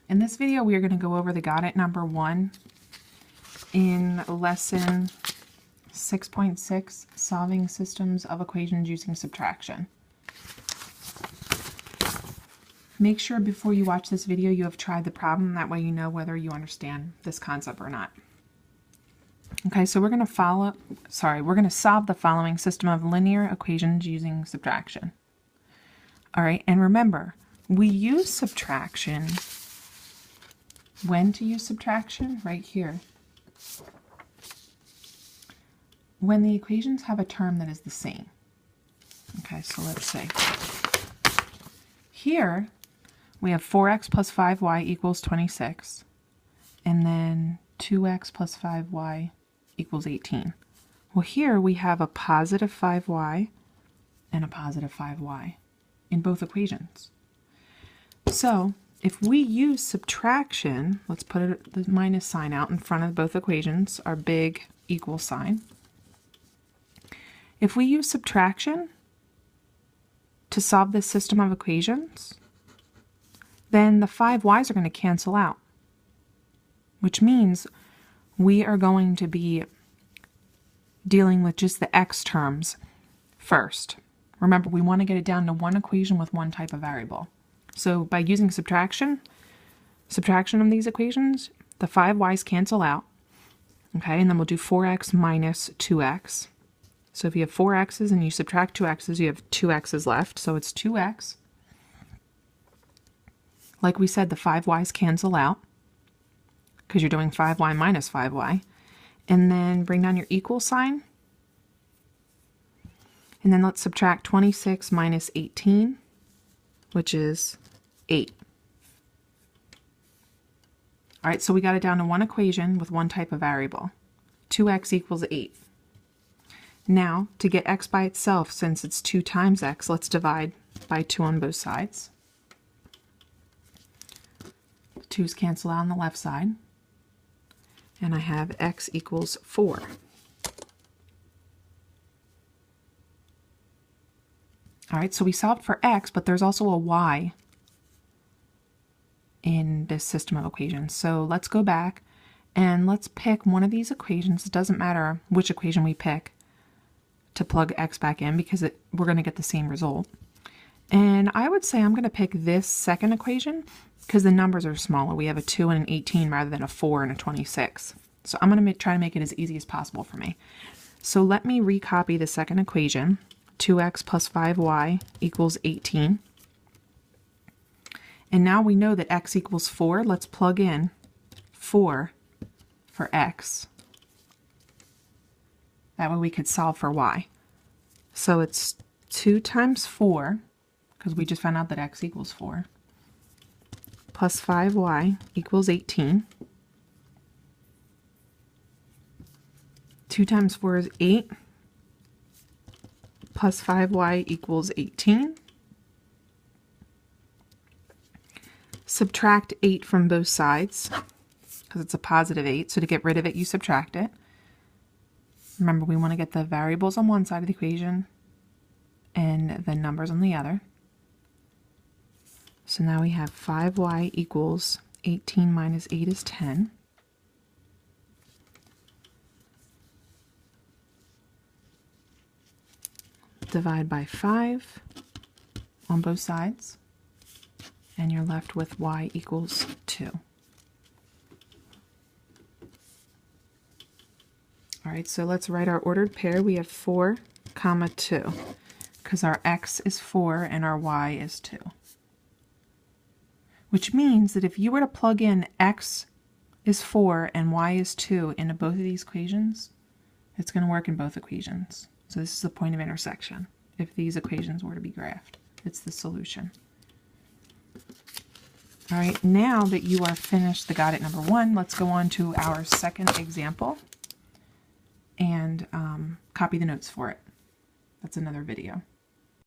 In this video, we are going to go over the Got It number 1 in lesson 6.6, solving systems of equations using subtraction. Make sure before you watch this video you have tried the problem, that way you know whether you understand this concept or not. Okay, so we're going to solve the following system of linear equations using subtraction. All right, and remember, we use subtraction. When to use subtraction? Right here. When the equations have a term that is the same. Okay, so let's see. Here, we have 4x plus 5y equals 26. And then 2x plus 5y equals 18. Well, here we have a positive 5y and a positive 5y in both equations. So, if we use subtraction, let's put the minus sign out in front of both equations, our big equal sign. If we use subtraction to solve this system of equations, then the 5y's are going to cancel out, which means we are going to be dealing with just the x terms first. Remember, we want to get it down to one equation with one type of variable. So by using subtraction of these equations, the 5y's cancel out. Okay, and then we'll do 4x minus 2x. So if you have 4x's and you subtract 2x's, you have 2x's left. So it's 2x. Like we said, the 5y's cancel out because you're doing 5y minus 5y. And then bring down your equal sign. And then let's subtract 26 minus 18, which is 8. All right, so we got it down to one equation with one type of variable. 2x equals 8. Now, to get x by itself, since it's 2 times x, let's divide by 2 on both sides. 2's cancel out on the left side. And I have x equals 4. All right, so we solved for x, but there's also a y in this system of equations. So let's go back and let's pick one of these equations. It doesn't matter which equation we pick to plug x back in because we're going to get the same result. And I would say I'm going to pick this second equation because the numbers are smaller. We have a 2 and an 18 rather than a 4 and a 26. So I'm going to try to make it as easy as possible for me. So let me recopy the second equation. 2x plus 5y equals 18. And now we know that x equals 4. Let's plug in 4 for x. That way we could solve for y. So it's 2 times 4, because we just found out that x equals 4, plus 5y equals 18. 2 times 4 is 8. Plus 5y equals 18. Subtract 8 from both sides, because it's a positive 8, so to get rid of it, you subtract it. Remember, we want to get the variables on one side of the equation and the numbers on the other. So now we have 5y equals 18 minus 8 is 10. Divide by 5 on both sides, and you're left with y equals 2. All right, so let's write our ordered pair. We have 4, 2, because our x is 4 and our y is 2. Which means that if you were to plug in x is 4 and y is 2 into both of these equations, it's going to work in both equations. So this is the point of intersection. If these equations were to be graphed, it's the solution. All right, now that you are finished the Got It number 1, let's go on to our second example and copy the notes for it. That's another video.